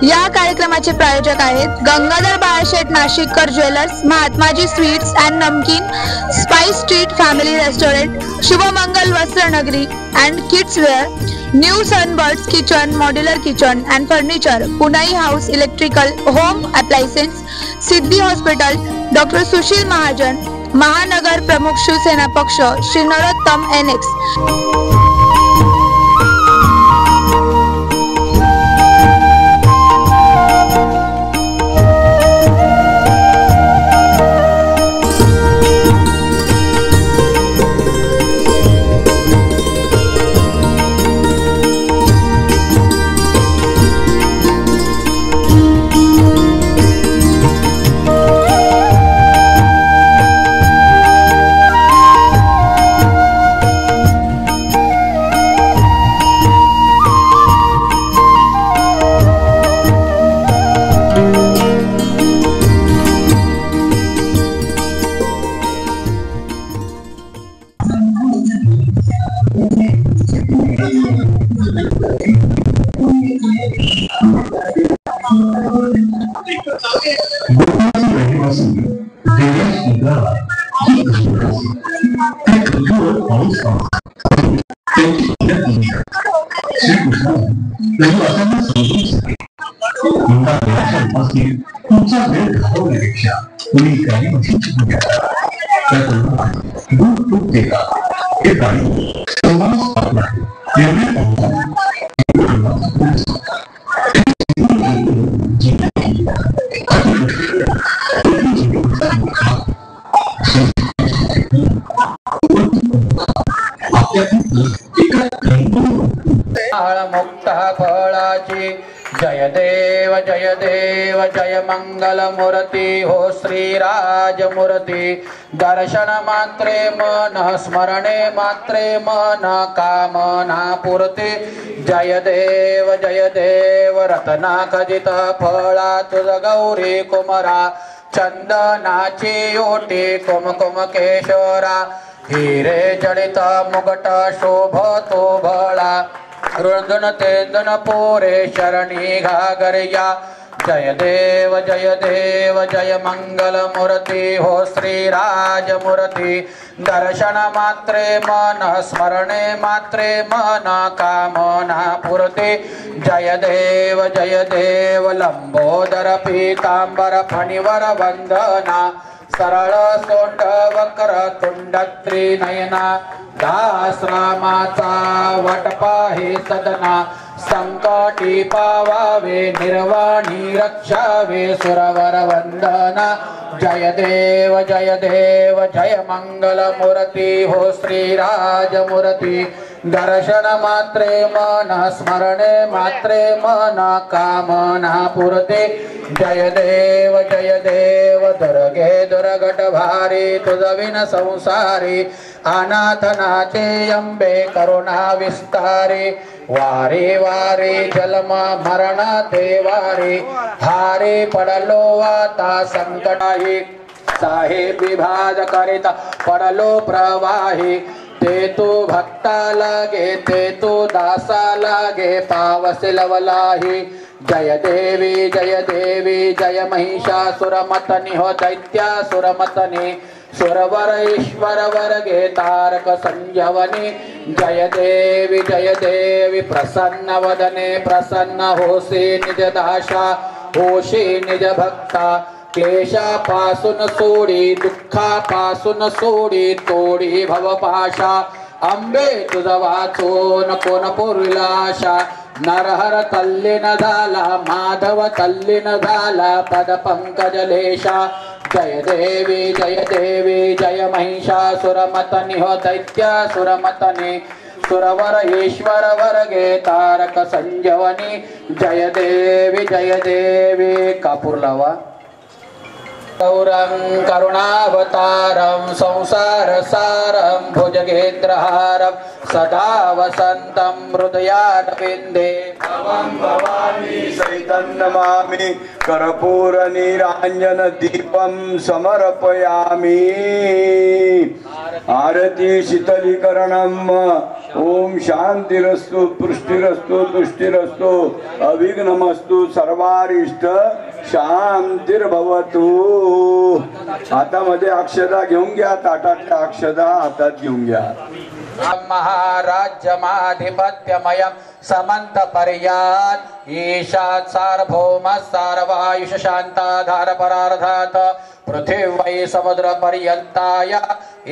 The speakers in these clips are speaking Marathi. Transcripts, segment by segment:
या कार्यक्रमाचे प्रायोजक आहेत Gangadhar बाळशेठ Nashikkar jewellers, Mahatmaji sweets and namkeen, spice street family restaurant, Shubhamangal Vastra Nagari and kids wear, new Sunbirds kitchen, modular kitchen and furniture, Punai house electrical home appliances, Siddhi hospital, doctor Sushil Mahajan, महानगर प्रमुख शिवसेना पक्ष, श्री नरोत्तम NX। जय मंगल मूर्ति हो श्रीराज मूर्ति। दर्शन मात्रे मन स्मरणे मात्रे मन कामना पूर्ति। जय देव रत्ना खजित फळा तुझ गौरी कुमरा। चंदनाची ओटी कुमकुम केशरा। हिरे जडित मुगट शोभतो भळा। रुंदन तेंदन पोरे शरणी घागरिया। जय देव जय मंगल मूर्ति हो श्रीराज मूर्ति। दर्शन मात्रे मन स्मरणे मात्रे मन कामना पूर्ति। जय देव लंबोदर पीतांबर फणिवर वंदना। सरळ सोंड वक्र तुंड त्रिनयना। दास रामाचा वटपाहे सदना। संकटी पावावे निर्वाणी रक्षावे सुरवर वंदना। जय देव जय मंगल मूर्ति हो श्रीराज मूर्ति। दर्शन मात्रे मन स्मरणे मात्रे मन कामना पूर्ति। जय देव दुर्गे दुर्घट भारी तुझ विन संसारी। अनाथनाचे अंबे करुणा विस्तारी। वारे वारे जन्म मरण देवारे। हारे पडलो आता संकटाही। साहेब विभाज करिता पडलो प्रवाही। ते तू भक्ता लागे ते तू दासा लागे पावसे लवलाही। जय देवी जय महिषासुरमतनि हो दैत्यासुरमतनि। सुरवर ईश्वर वर्गे तारक संजवनी। जय देवी प्रसन्न वदने प्रसन्न होसी निज दाशा। होशी निज भक्ता क्लेशापासून सोडी दुःखापासून सोडी तोडी भवपाशा। अंबे तुझ वाचून कोण पुरविला आशा। नरहर तल्लीन झाला माधव तल्लीन झाला पद पंकजलेशा। जय देवी जय महिषासुरमतनि हो दैत्यासुरमतनि। सुरवर ईश्वर वर्गे तारक संजवनी। जय देवी कापूर लावा। गौरं करुणावतारं संसारसारं भुजगेन्द्रहारं सदा वसन्तं हृदयारविन्दे भवं भवानी सहितं नमामि कर्पूरनीराञ्जनदीपं समर्पयामि आरती शीतलीकरणम् ओम शांतिरस्तु पुष्टिरस्तु तुष्टिरस्तु अविघ्नमस्तु सर्वारिष्ट शांतिर्भवतु। हातामध्ये अक्षदा घेऊन घ्या, ताटातल्या अक्षदा हातात घेऊन घ्या। महाराज्यमाधिपत्यमयं समंत पर्यात् ईशात् सार्वभौम सार्वायुष शांताधार परार्धात् पृथिव्यै समुद्र पर्यन्ताय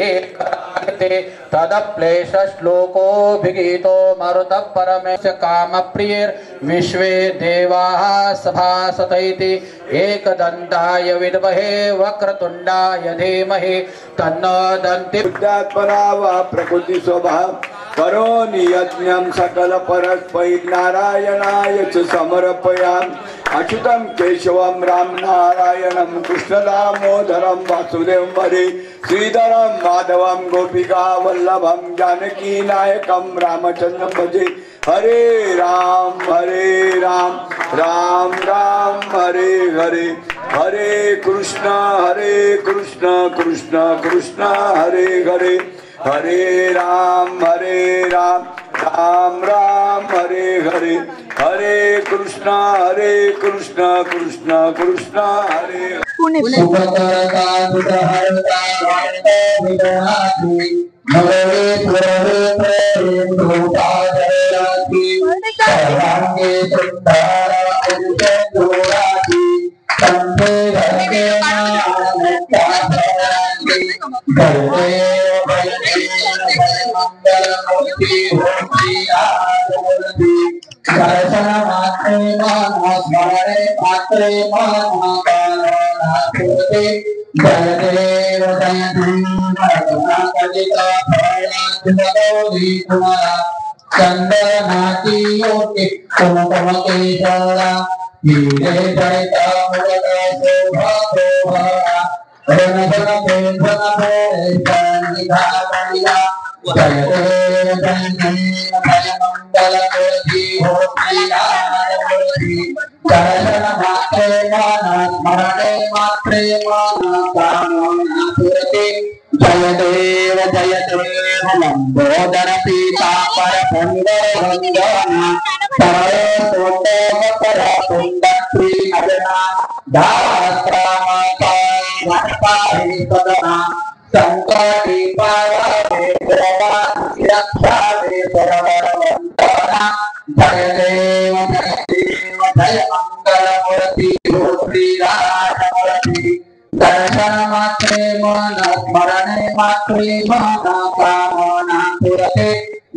एकरागते तदप्लेश श्लोकोऽभिगीतो मरुतः परमेश कामप्रियैर् विश्वे देवाः सभासतैति एकदन्ताय विद्महे वक्रतुण्डाय धीमहि तन्नो दन्ति। बुद्धात्मनावा प्रकृति स्वभाव करोमि यज्ञं सकल परस्मै नारायणाय च समर्पयामि। अच्युतं केशवं राम नारायणं कृष्णदामोदरं वासुदेवं हरे श्रीधरं माधवं गोपिका वल्लभं जानकी नायकं रामचन्द्रं भजे। हरे राम राम राम हरे हरे हरे कृष्ण कृष्ण कृष्ण हरे हरे हरे राम राम राम हरे हरे हरे कृष्ण कृष्ण कृष्ण हरे पुणे चंदनाची योगी कुमकुम केशरा हीरे जनिता मुगट शोभा शोभा रण धन पेंधन निधामणिया जय देव जय मंगल मूर्ति हो प्रियारती दर्शन मात्रे मन स्मरणे मात्रे मन कामना पूर्ति जय देव लंबोदर पीतांबर सुंदर वंदना सरय सोतोमकर सुंदर श्री नरना दात्रा माता वनपाहि सदना संकटी पावे प्रभा रक्षा दे सरवर वंदना जय देव जय मंगल मूर्ति हो श्री राजमूर्ति दर्शन मात्रे मन स्मरणे मात्रे मन कामना पूरते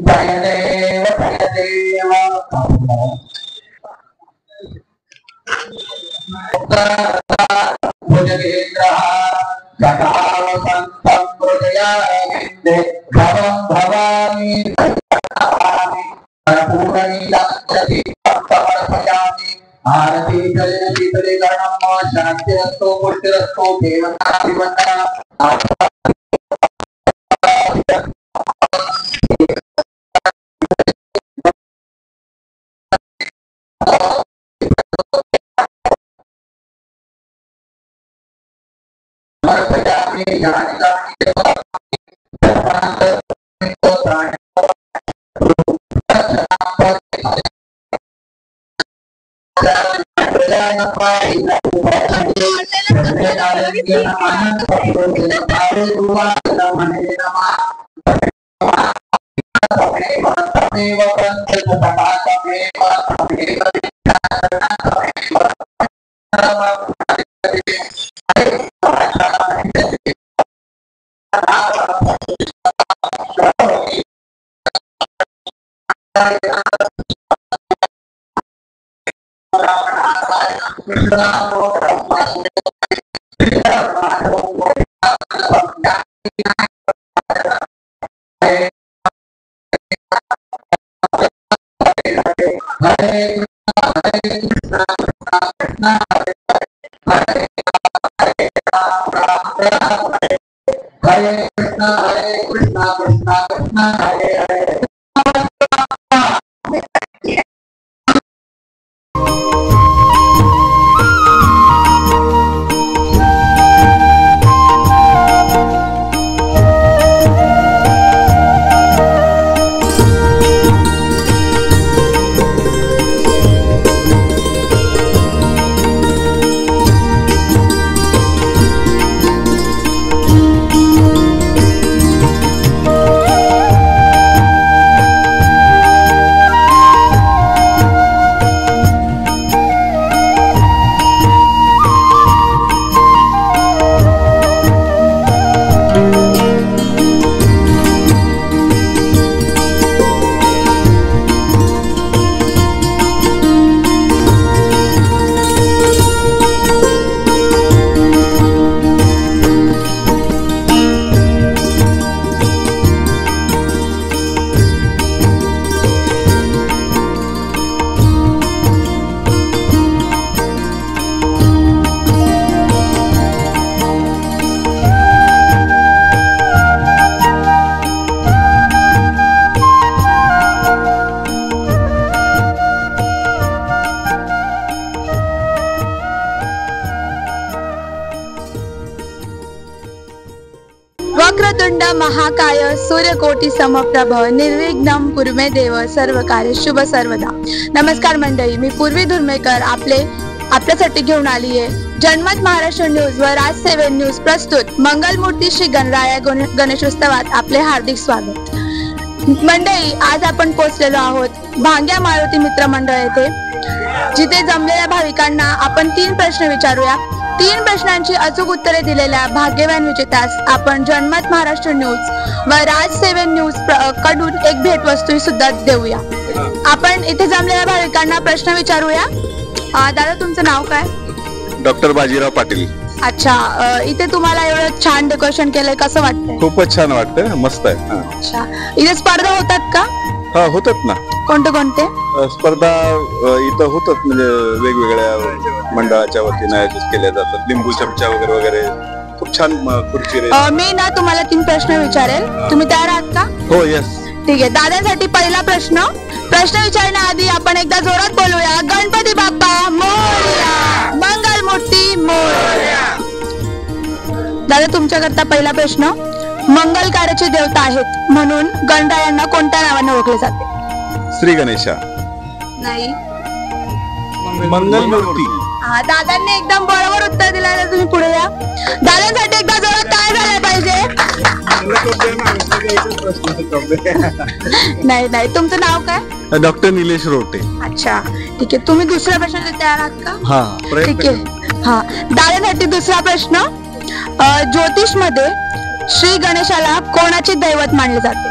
जय देव भुजगेन्द्रः हृदयारविन्दे भवं भवामि समर्पयामि। आरती जय शीतलीकरणं शान्तिरस्तु पुष्टिरस्तु देवताभिवन्दना हरे कृष्णा कृष्णा कृष्णा हरे हरे। वक्रतुंड महाकाय सूर्यकोटी समप्रभ निर्विघ्नं कुर्मे देव सर्व कार्य शुभ सर्वदा। नमस्कार मंडळी, मी पूर्वी धुर्मेकर आपल्यासाठी घेऊन आली आहे जनमत महाराष्ट्र न्यूज व राज 7 न्यूज प्रस्तुत मंगलमूर्ती श्री गणराया गणेशोत्सवात आपले हार्दिक स्वागत। मंडळी, आज आपण पोहोचलेलो आहोत भांग्या मारुती मित्र मंडळ येथे, जिथे जमलेल्या भाविकांना आपण 3 प्रश्न विचारूया। 3 प्रश्नांची अचूक उत्तरे दिलेल्या भाग्यवान विजेत्यास आपण जनमत महाराष्ट्र न्यूज व राज 7 न्यूज कडून एक भेटवस्तू सुद्धा देऊया। आपण इथे जमलेल्या भाविकांना प्रश्न विचारूया। दादा, तुमचं नाव काय? डॉक्टर बाजीराव पाटील। अच्छा, इथे तुम्हाला एवढं छान डेकोरेशन केलंय, कसं वाटतंय? खूपच छान वाटतंय, मस्त आहे। अच्छा, इथे स्पर्धा होतात का? हा, होतात ना। कोणते कोणते स्पर्धा इथं होतात, म्हणजे वेगवेगळ्या मंडळाच्या वतीने आयोजित केल्या जातात। लिंबू चमचा वगैरे वगैरे खूप छान खुर्ची रे। मी ना तुम्हाला 3 प्रश्न विचारेल, तुम्ही तयार आहात का? हो, यस। ठीक आहे, दादांसाठी पहिला प्रश्न विचारण्याआधी आपण एकदा जोरात बोलूया, गणपती बाप्पा मोरया, मंगलमूर्ती मोरया। दादा, तुमच्याकरता पहिला प्रश्न, मंगलकार्याचे देवता आहेत म्हणून गणरायांना कोणत्या नावाने ओळखले जाते? श्री गणेशा। नाही, मंगलमूर्ती। दादांनी एकदम बरोबर उत्तर दिलं, तुम्ही पुढे या। दादांसाठी एकदा जोरात काय झालं पाहिजे? नाही, तुमचं नाव काय? डॉक्टर निलेश रोटे। अच्छा, ठीक आहे, तुम्ही दुसऱ्या प्रश्नाला तयार आहात का? हा, ठीक आहे। हा, दादांसाठी दुसरा प्रश्न, ज्योतिष मध्ये श्री गणेशाला कोणाचे दैवत मानले जाते?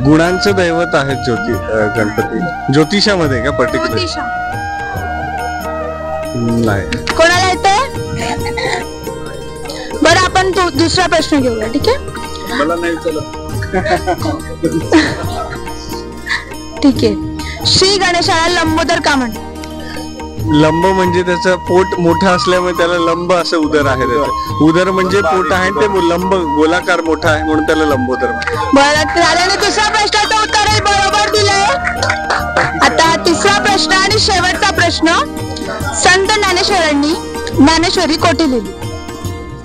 गुणांचं दैवत आहे गणपती। ज्योतिषामध्ये का पर्टिक्युलर? नाही, कोणाला येतंय? बरं, आपण दुसरा प्रश्न घेऊया, ठीक आहे? मला नाही ठीक आहे, श्री गणेशाला लंबोदर का म्हणतात? लंब म्हणजे त्याचं पोट मोठं असल्यामुळे त्याला लंब असं उदर आहे। त्याचं उदर म्हणजे पोट आहे, ते लंब गोलाकार मोठा आहे म्हणून त्याला लंबोदर म्हणतात। बरं, झाल्याने दुसऱ्या प्रश्नाचं उत्तर बरोबर दिलंय। आता तिसरा प्रश्न आणि शेवटचा प्रश्न, संत ज्ञानेश्वरांनी ज्ञानेश्वरी कोठे लिहिली?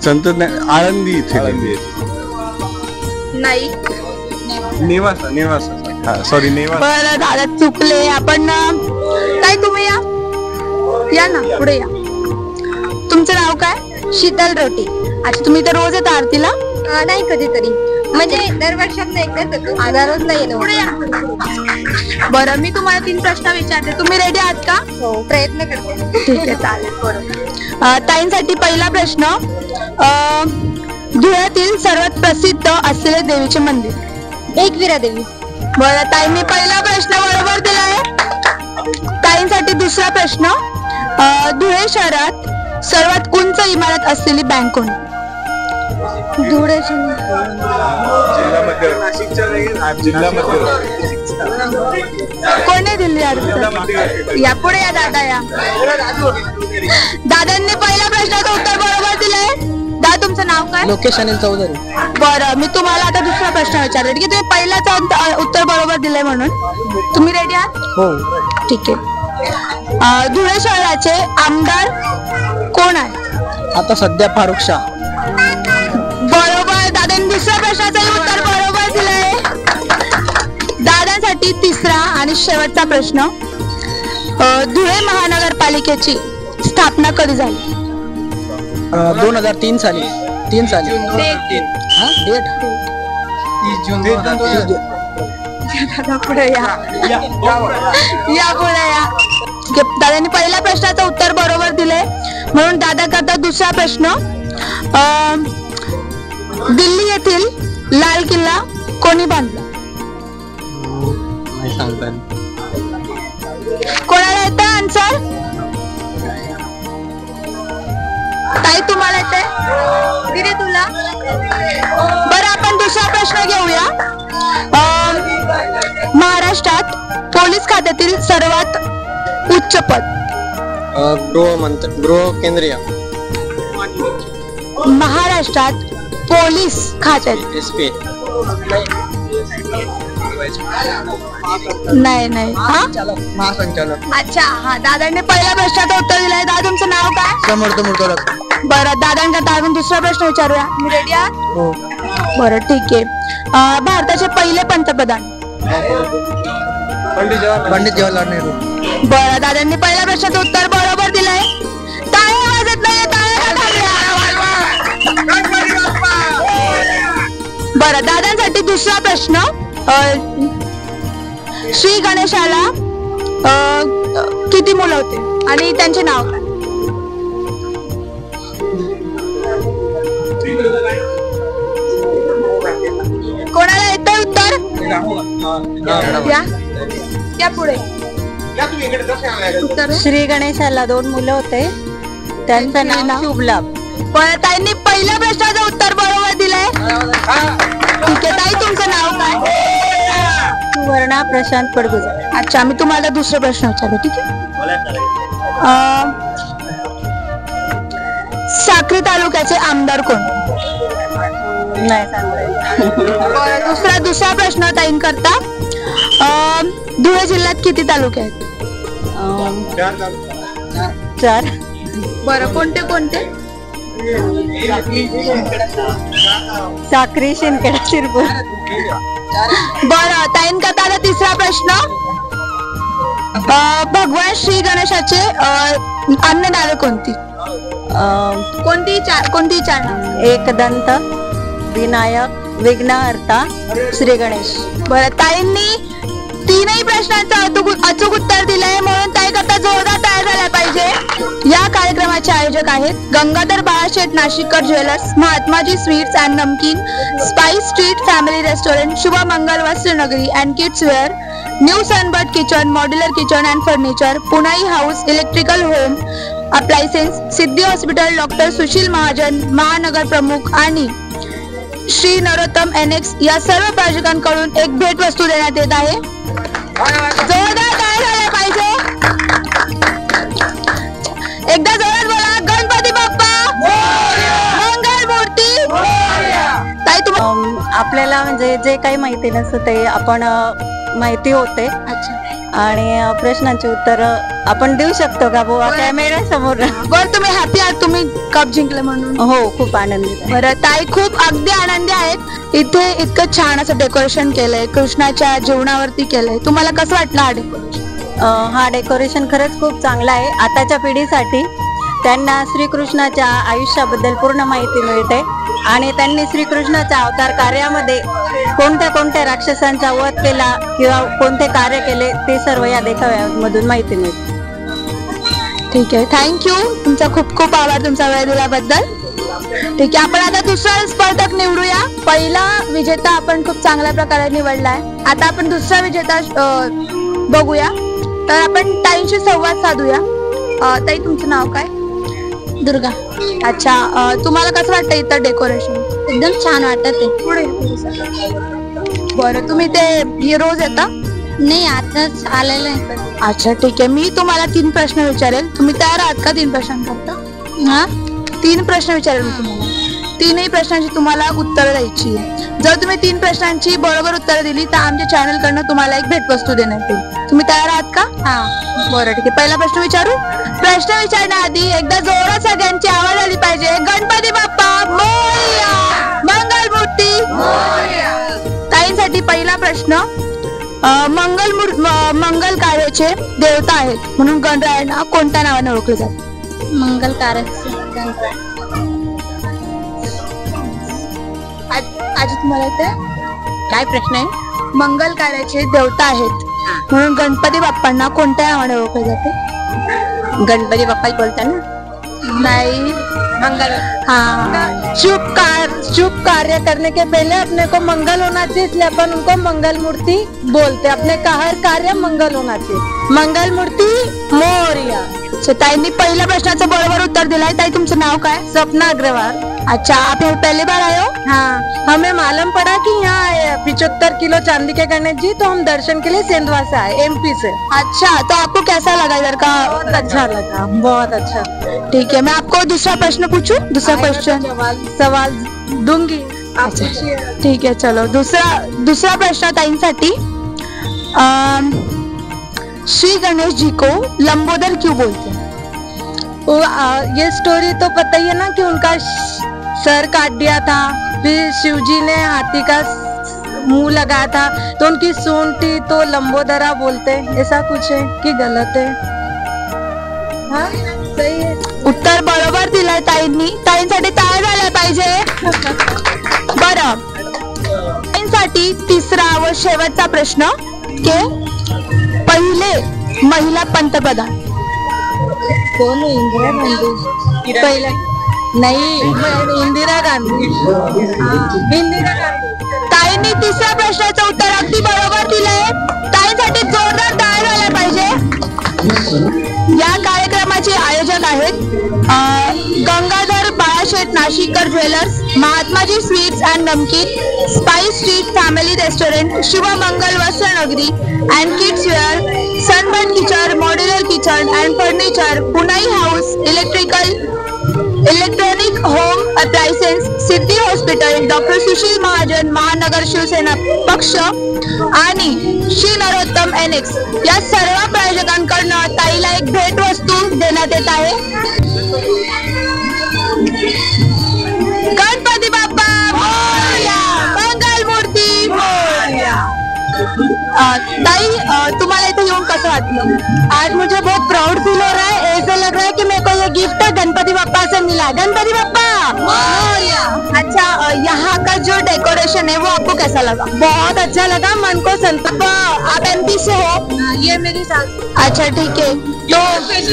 संत आळंदी इथे लिहिली। नाही, नेवासा। सॉरी, नेवासा। बरं दादा, चुकले आपण। काय, तुम्ही या ना, पुढे या। तुमचं नाव काय? शीतल रोटी। अच्छा, तुम्ही तर रोज येता आरतीला? नाही, कधीतरी, म्हणजे दरवर्षात एकदाच येतो, आधारच नाही येतो। पुढे या। बरं, मी तुम्हाला 3 प्रश्न विचारते, तुम्ही रेडी आहात का? हो, प्रयत्न करते। ठीक आहे, चालेल। बरोबर, ताईंसाठी पहिला प्रश्न, धुळ्यातील सर्वात प्रसिद्ध असलेले देवीचे मंदिर? एकविरा देवी। बरं ताईंनी पहिला प्रश्न बरोबर दिलाय। ताईंसाठी दुसरा प्रश्न, धुळे शहरात सर्वात उंच इमारत असलेली बँक कोणती? धुळे कोणी दिली? या पुढे या दादा, या। दादांनी पहिला प्रश्न प्रश्नाचं उत्तर बरोबर दिलंय. दादा तुमचं नाव काय? लोकेश अनिल चौधरी. बरं, मी तुम्हाला आता दुसरा प्रश्न विचारते की तुम्ही पहिल्याचं उत्तर बरोबर दिलंय म्हणून. तुम्ही रेडी आहात? हो. ठीक आहे. धुळे शहराचे आमदार कोण आहे? आता सध्या फारुख शाह. बरोबर, दादांनी दुसऱ्या प्रश्नाचं उत्तर बरोबर दिलंय. दादांसाठी तिसरा आणि शेवटचा प्रश्न. धुळे महानगरपालिकेची स्थापना कधी झाली? 2003 साली. 3 साली. हा डेट 30 जून. पुढे या पुढे या. दादांनी पहिल्या प्रश्नाचं उत्तर बरोबर दिलंय म्हणून दादा करता दुसरा प्रश्न. दिल्ली येथील लाल किल्ला कोणी बांधला? नाही सांगता. कोणाला येतं आन्सर? ताई तुम्हाला येते? दिदी तुला? बरं, आपण दुसरा प्रश्न घेऊया. महाराष्ट्रात पोलीस खात्यातील सर्वात उच्च पद? गृह केंद्रीय. महाराष्ट्रात पोलीस खात्यात SP. नाही हा महासंचालक. अच्छा, हा. दादांनी पहिल्या प्रश्नाचं उत्तर दिलंय. दादा तुमचं नाव काय? समर्थ मुर्तडक. बरं, दादांकरता अजून दुसरा प्रश्न विचारूया. मी रेडी आहात? हो. बरं, ठीक आहे. भारताचे पहिले पंतप्रधान? पंडित जवाहरलाल नेहरू. बरं, दादांनी पहिल्या प्रश्नाचं उत्तर बरोबर दिलंय. टाळ्या वाजत नाहीये, टाळ्या वाजवा. बरं, दादांसाठी दुसरा प्रश्न. श्री गणेशाला किती मुलं होते आणि त्यांचे नाव काय? कोणाला येतंय उत्तर? या पुढे. श्री गणेशाला 2 मुलं होते, त्यांचं नाव शुभलाभ. बरं, ताईंनी पहिल्या प्रश्नाचं उत्तर बरोबर दिलंय. ठीक आहे ताई, तुमचं नाव काय? सुवर्णा प्रशांत पडगुजर. अच्छा, मी तुम्हाला दुसरा प्रश्न विचारतो. ठीक आहे. साक्री तालुक्याचे आमदार कोण? नाही सांगता. दुसरा प्रश्न ताईं करता. धुळे जिल्ह्यात किती तालुके आहेत? 4. बरं, कोणते कोणते? साक्री, शिंदखेडा, शिरपूर. बरं, ताईं करता आता तिसरा प्रश्न. भगवान श्री गणेशाचे अन्य नावे कोणती? कोणती चार नाव? एकदंत, विनायक, विघ्नहर्ता, श्री गणेश. बरं, ताईंनी तीनही प्रश्नांचं अचूक उत्तर दिलंय म्हणून ताई करता जोरदार टाळ्या झाल्या पाहिजे. या कार्यक्रमाचे आयोजक आहेत Gangadhar बाळाशेठ Nashikkar jewellers, Mahatmaji sweets and namkeen, spice street family restaurant, Shubh Mangal Vastranagari and kids wear, new Sunbird kitchen, modular kitchen and furniture, Punai house electrical home appliances, Siddhi hospital, doctor Sushil Mahajan महानगर प्रमुख आणि श्री नरोत्तम NX या सर्व प्रायोजकांकडून एक भेट वस्तू देण्यात येत आहे. जोरदार टाळ्या झाल्या पाहिजे. एकदा जोरात बोला, गणपती बाप्पा मंगल मूर्ती. ताई आपल्याला म्हणजे जे काही माहिती नसतं ते आपण माहिती होते. अच्छा, आणि प्रश्नांची उत्तर आपण देऊ शकतो का बुवा कॅमेरा समोर? बरं, तुम्ही हॅपी आहात तुम्ही कप जिंकले म्हणून? हो, खूप आनंदी. बरं, ताई खूप अगदी आनंदी आहेत. इथे इतकं छान असं डेकोरेशन केलंय, कृष्णाच्या जीवनावरती केलंय. तुम्हाला कसं वाटलं हा डेकोरेशन? हा डेकोरेशन खरंच खूप चांगला आहे. आताच्या पिढीसाठी त्यांना श्रीकृष्णाच्या आयुष्याबद्दल पूर्ण माहिती मिळते आणि त्यांनी श्रीकृष्णाच्या अवतार कार्यामध्ये कोणत्या कोणत्या राक्षसांचा वध केला किंवा कोणते कार्य केले ते सर्व या देखाव्यामधून माहिती मिळते. ठीक आहे, थँक्यू. तुमचा खूप खूप आभार तुमचा वेळ दिल्याबद्दल. ठीक आहे, आपण आता दुसरा स्पर्धक निवडूया. पहिला विजेता आपण खूप चांगल्या प्रकारे निवडलाय. आता आपण दुसरा विजेता बघूया. तर आपण ताईंशी संवाद साधूया. ताई तुमचं नाव काय? दुर्गा. अच्छा, तुम्हाला कसं वाटतं इथं डेकोरेशन? एकदम छान वाटत आहे. पुढे. बरं, तुम्ही ते रोज येता? नाही, आताच आलेलं आहे. अच्छा, ठीक आहे. मी तुम्हाला 3 प्रश्न विचारेल. तुम्ही तयार आहात का 3 प्रश्नांकरता? हा, 3 प्रश्न विचारेल मी तुम्हाला. 3ही प्रश्नांची तुम्हाला उत्तरं द्यायची आहे. जर तुम्ही 3 प्रश्नांची बरोबर उत्तरं दिली तर आमच्या चॅनल कडनं तुम्हाला एक भेटवस्तू देण्यात येईल. तुम्ही तयार आहात का? हा, बरं ठीक आहे. पहिला प्रश्न विचारू. प्रश्न विचारण्याआधी एकदा जोरात सगळ्यांची आवाज आली पाहिजे. गणपती बाप्पा मोरया, मंगलमूर्ती मोरया. ताईंसाठी पहिला प्रश्न. मंगल कार्याचे देवता आहेत म्हणून गणरायांना कोणत्या नावाने ओळखले जातात? मंगल कार्य. आजी तुम्हाला येते? काय प्रश्न आहे? मंगल कार्याचे देवता आहेत म्हणून गणपती बाप्पांना कोणत्या नावाने ओळखले जाते? गणपती बाप्पा बोलताना नहीं, मंगल. हाँ, शुभ कार्य करने के पहले अपने को मंगल होना चाहिए, इसलिए अपन उनको मंगल मूर्ति बोलते. अपने का हर कार्य मंगल होना चाहिए. मंगल मूर्ति मोरया. ताईंनी पहिल्या प्रश्नाचं बरोबर उत्तर दिलंय. ताई तुमचं नाव काय? सपना अग्रवाल. अच्छा, आप यहाँ पहली बार आए हो? हाँ, हमें मालूम पड़ा कि यहाँ 75 किलो चांदी के गणेश जी, तो हम दर्शन के लिए सेंधवा से आए, MP से. अच्छा, तो आपको कैसा लगा इधर का? बहुत अच्छा लगा, बहुत अच्छा. ठीक है, मैं आपको दूसरा प्रश्न पूछूं? दूसरा क्वेश्चन सवाल दूंगी. अच्छा, ठीक है. चलो दूसरा प्रश्न ताईंसाठी. श्री गणेश जी को लंबोदर क्यों बोलते हैं? ये स्टोरी तो पता ही है ना कि उनका सर काट दिया था, फिर शिवजी ने हाथी का मुंह लगाया था, तो उनकी सूंड थी तो लंबोदरा बोलते. ऐसा कुछ है कि गलत है? हाँ, सही है. उत्तर बरोबर दिलंय ताईंनी. ताईंसाठी टाळ्या झाल्या पाहिजे. बरं, ताईंसाठी तिसरा व शेवटचा प्रश्न. के पहिले महिला पंतप्रधान कौन है? इंदिरा गांधी. पहले नहीं, इंदिरा गांधी. इंदिरा गांधी. ताईंनी तिसऱ्या प्रश्नाचं उत्तर अगदी बरोबर दिलंय. ताईंसाठी जोरदार टाळ्या झाल्या पाहिजे. या कार्यक्रमाचे आयोजक आहेत Gangadhar बाळाशेठ Nashikkar jewellers, Mahatmaji sweets and namkeen, spice street family restaurant, Shubhmangal Vastranagari and kids wear, Sunburn kitchen, modular kitchen and furniture, Punai house, electronic home appliances, Siddhi hospital, doctor Sushil Mahajan, महानगर शिवसेना पक्ष आणि श्री नरोत्तम NX या सर्व प्रायोजकांकडनं ताईला एक भेटवस्तू देण्यात येत आहे. गणपती बाप्पा मोरया, मंगलमूर्ती मोरया. ताई, तुम्हाला इथे येऊन कसं वाटलं? आज मुझे बहुत प्राउड फील हो रहा है. ऐसा लग रहा है कि मेरे को ये गिफ्ट गणपति बप्पा से मिला. गणपति बप्पा मोरया. अच्छा, यहाँ का जो डेकोरेशन है वो आपको कैसा लगा? बहुत अच्छा लगा, मन को संतोष. आप MP से हो? ये मेरी सास. अच्छा, ठीक है. तो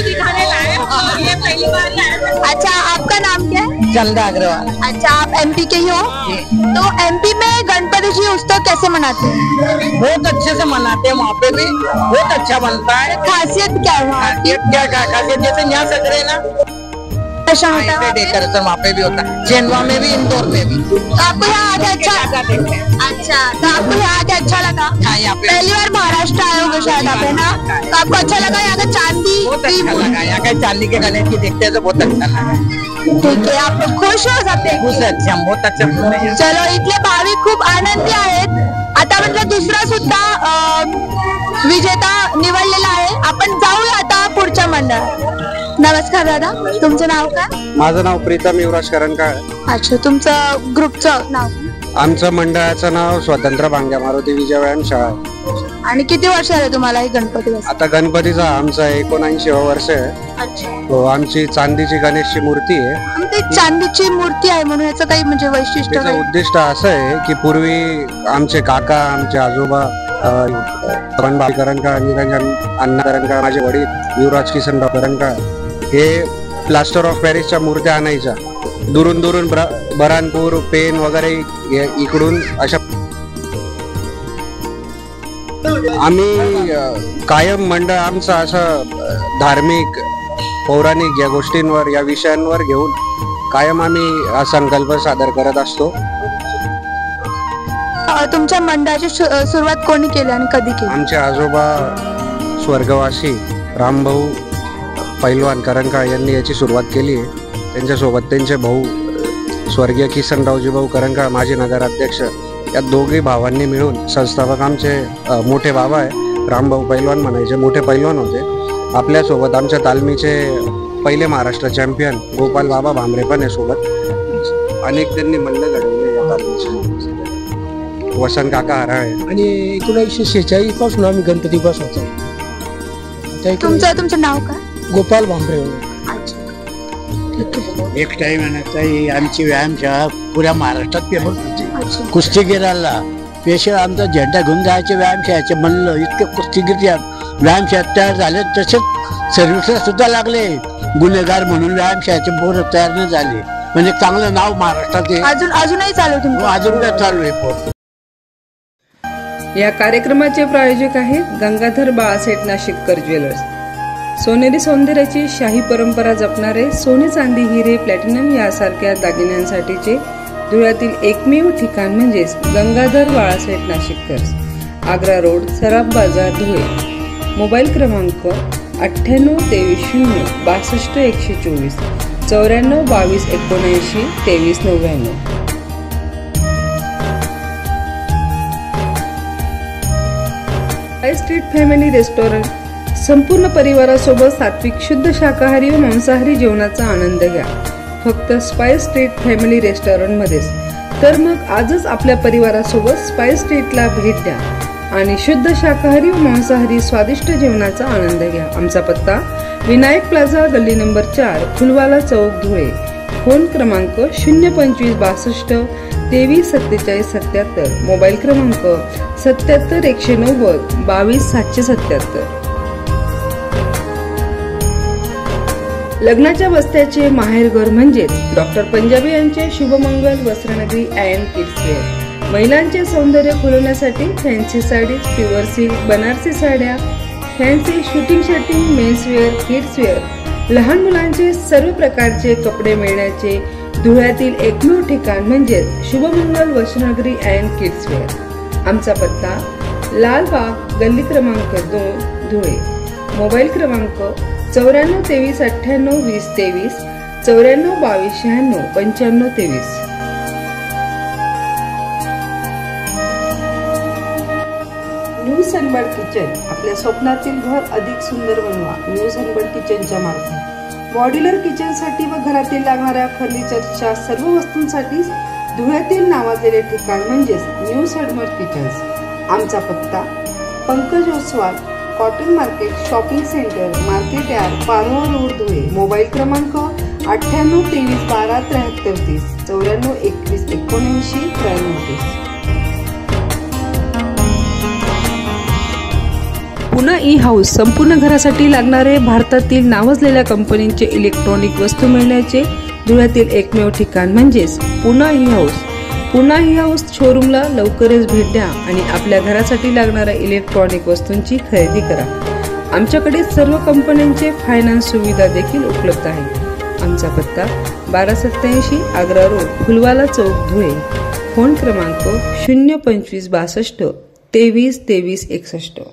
दिखाने लाए, ये पहली बार है. अच्छा, आपका नाम क्या है? चंदा अग्रवाल. अच्छा, आप MP के ही हो? तो MP में गणपति जी उत्सव कैसे मनाते हैं? बहुत अच्छे से मनाते हैं, वहाँ पे भी बहुत अच्छा बनता है. खासियत क्या है वहाँ की? क्या खासियत, जैसे यहाँ सज रहे ना, ऐसा होता है? डेकोरेशन वहाँ पे भी होता है, सेंधवा में भी, इंदौर में भी. तो आपको यहाँ आके अच्छा तो आपको यहाँ आके अच्छा लगा? हाँ, यहाँ पे पहली बार महाराष्ट्र आए होंगे शायद आप, है ना? तो आपको अच्छा लगा यहाँ का चांदी? बहुत अच्छा लगा. यहाँ का चांदी के गणेश जी देखते हैं तो बहुत अच्छा लगा. ठीक आहे, आपण खुश हो सकते. खुश अच्छा, बहुत अच्छा. चलो, इथले भाविक खूप आनंदी आहेत. आता म्हटलं दुसरा सुद्धा विजेता निवडलेला आहे. आपण जाऊया आता पुढच्या मंडळात. नमस्कार दादा, तुमचं नाव काय? माझं नाव प्रीतम युवराज करणकाळ. अच्छा, तुमचं ग्रुपचं नाव? आमचं मंडळाचं नाव स्वतंत्र भांग्या मारुती विजय व्यायाम शाळा. आणि किती वर्ष झाले तुम्हाला हे गणपती बसवायला? आता गणपतीचा आमचं 79वं वर्ष आहे. अच्छा, हो, आमची चांदीची गणेशची मूर्ती आहे. आणि ते चांदीची मूर्ती आहे म्हणून याचं काही म्हणजे वैशिष्ट्य त्याचं काही? उद्दिष्ट असं आहे की पूर्वी आमचे काका, आमचे आजोबा करणकाळ, निरंजन अण्णा करणकाळ, माझे वडील युवराज किसनराव करणकाळ हे प्लास्टर ऑफ पॅरिसच्या मूर्त्या आणायच्या दुरून बरानपूर, पेन वगैरे इकडून. अशा आम्ही कायम मंडळ आमचं असं धार्मिक, पौराणिक या गोष्टींवर, या विषयांवर घेऊन कायम आम्ही हा संकल्प सादर करत असतो. तुमच्या मंडळाची सुरुवात कोणी केली आणि कधी केली? आमचे आजोबा स्वर्गवासी रामभाऊ पैलवान करणकाळ यांनी याची सुरुवात केली आहे. त्यांच्यासोबत त्यांचे भाऊ स्वर्गीय किसनरावजी भाऊ करंका माजी नगराध्यक्ष या दोघी भावांनी मिळून संस्थापक आमचे मोठे बाबा आहे रामभाऊ पैलवान म्हणायचे, मोठे पैलवान होते आपल्यासोबत. आमच्या तालमीचे पहिले महाराष्ट्र चॅम्पियन गोपाल बाबा भांबरे पण आहे सोबत. अनेक त्यांनी मल्ल घडवले या तालमीचे. वसंत काका हराळे आणि 1946 पासून आम्ही गणपती बसवतो. तुमचं नाव काय? गोपाल भांबरे. एक टाइम आहे आमची व्यायामशाळा पुऱ्या महाराष्ट्रात फेमस होती. कुस्तीगिराला स्पेशल आमचा झेंडा घेऊन जायचे व्यायामशाळेचे म्हणलं. इतके कुस्तीगीर व्यायामशाळेत तयार झाले. तसेच सर्व्हिसला सुद्धा लागले गुन्हेगार म्हणून. व्यायामशाळेचे पोरं तयार नाही झाले म्हणजे चांगलं नाव महाराष्ट्रात आहे. अजूनही चालू तुमचं? अजून काय चालू आहे. या कार्यक्रमाचे प्रायोजक आहेत गंगाधर बाळासेठ नाशिककर ज्वेलर्स. सोनेरी सौंदर्याची शाही परंपरा जपणारे सोने चांदी हिरे प्लॅटिनम यासारख्या दागिन्यांसाठीचे धुळ्यातील एकमेव ठिकाण म्हणजेच गंगाधर बाळासेठ नाशिककर, आग्रा रोड, सराफ बाजार, धुळे. मोबाईल क्रमांक 98 23 0 62 124 94 22 79 23 99. Street family restaurant. संपूर्ण परिवारासोबत सात्विक शुद्ध शाकाहारी व मांसाहारी जेवणाचा आनंद घ्या फक्त स्पाइस स्ट्रीट फॅमिली रेस्टॉरंट मध्येच. तर मग आजच आपल्या परिवारासोबत स्पाइस स्ट्रीटला भेट द्या आणि शुद्ध शाकाहारी व मांसाहारी स्वादिष्ट जेवणाचा आनंद घ्या. आमचा पत्ता विनायक प्लाझा, गल्ली नंबर 4, फुलवाला चौक, धुळे. फोन क्रमांक 025 62 23 47 77. मोबाईल क्रमांक 77 190 22 777. लग्नाच्या बस्त्याचे माहेरघर म्हणजेच डॉक्टर पंजाबी यांचे Shubhmangal Vastranagari and kids wear. महिलांचे सौंदर्य खुलवण्यासाठी fancy sari, pure silk, Banarasi साड्या, fancy suiting, men's wear, kids wear, लहान मुलांचे सर्व प्रकारचे कपडे मिळण्याचे धुळ्यातील एकमेव ठिकाण म्हणजे Shubhmangal Vastranagari and kids wear. आमचा पत्ता लालबाग, गल्ली क्रमांक 2, धुळे. मोबाईल क्रमांक 94 23 98 20 23 94 22 96 95 23. New Sunbird kitchen. आपल्या स्वप्नातील घर अधिक सुंदर बनवा न्यू सनबर्ड किचनच्या मार्फत. मॉड्युलर किचनसाठी व घरातील लागणाऱ्या फर्निचरच्या सर्व वस्तूंसाठी धुळ्यातील नावाजलेले ठिकाण म्हणजेच न्यू सनबर्ड किचन्स. आमचा पत्ता Pankaj Oswal, cotton market, shopping centre, market yard, Parola road, Dhule. Mobile क्रमांक 98 23 12 73 30 94 21 79 93. पुन्हा ई हाऊस. संपूर्ण घरासाठी लागणारे भारतातील नावाजलेल्या कंपनीचे इलेक्ट्रॉनिक वस्तू मिळण्याचे धुळ्यातील एकमेव ठिकाण म्हणजेच पुन्हा ई हाऊस. पुन्हा ई हाऊस शोरूमला लवकरच भेट द्या आणि आपल्या घरासाठी लागणाऱ्या इलेक्ट्रॉनिक वस्तूंची खरेदी करा. आमच्याकडे सर्व कंपन्यांचे फायनान्स सुविधा देखील उपलब्ध आहे. आमचा पत्ता 1287 आग्रा रोड, फुलवाला चौक, धुळे. फोन क्रमांक 025 62 23 23 61.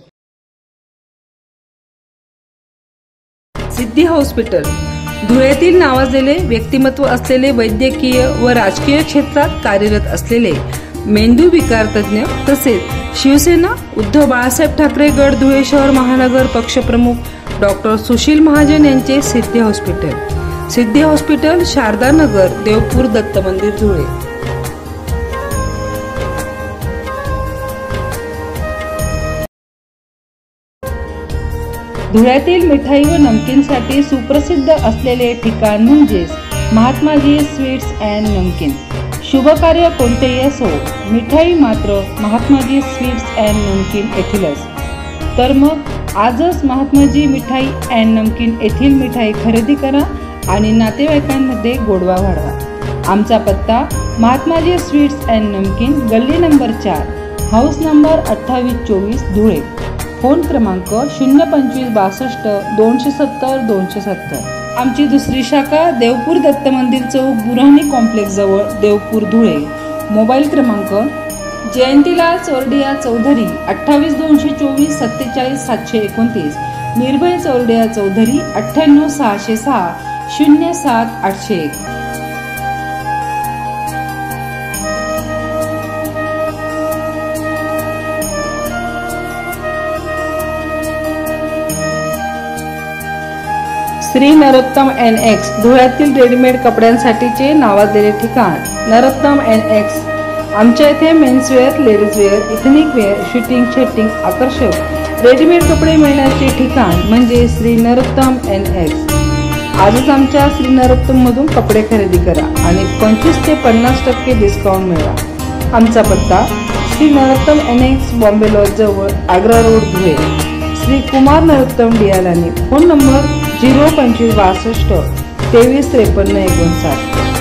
सिद्धी हॉस्पिटल. धुळ्यातील नावाजलेले व्यक्तिमत्व असलेले वैद्यकीय व राजकीय क्षेत्रात कार्यरत असलेले मेंदू विकार तज्ज्ञ तसेच शिवसेना उद्धव बाळासाहेब ठाकरे गड धुळे शहर महानगर पक्षप्रमुख डॉक्टर सुशील महाजन यांचे सिद्धी हॉस्पिटल. सिद्धी हॉस्पिटल, शारदा नगर, देवपूर दत्त मंदिर, धुळे. धुळ्यातील मिठाई व नमकीनसाठी सुप्रसिद्ध असलेले ठिकाण म्हणजेच महात्माजी स्वीट्स अँड नमकीन. शुभ कार्य कोणतेही असो, मिठाई मात्र महात्माजी स्वीट्स अँड नमकीन येथीलच. तर मग आजच महात्माजी मिठाई अँड नमकीन येथील मिठाई खरेदी करा आणि नातेवाईकांमध्ये गोडवा वाढवा. आमचा पत्ता महात्माजी स्वीट्स अँड नमकीन, गल्ली number 4, house number 2824, Dhule. Phone क्रमांक 025 62 270 270. आमची दुसरी शाखा देवपूर दत्त मंदिर चौक, बुरहानी कॉम्प्लेक्स जवळ, देवपूर, धुळे. मोबाईल क्रमांक जयंतीलाल चोरडिया चौधरी 28 224 47 729, निर्भय चोरडिया चौधरी 98 606 07801. श्री नरोत्तम NX धुळ्यातील रेडीमेड कपड्यांसाठीचे नावाजलेले ठिकाण. नरोत्तम NX आमच्या इथे menswear, ladieswear, ethnic wear, suiting, shirting, आकर्षक रेडीमेड कपडे मिळण्याचे ठिकाण म्हणजे श्री नरोत्तम NX. आजच आमच्या श्री नरोत्तम मधून कपडे खरेदी करा आणि 25 ते 50% डिस्काउंट मिळवा. आमचा पत्ता Shri Narottam NX, Bombay lodge जवळ, Agra road, Dhule. Shri Kumar Narottam Dialani. Phone number 02562 235359.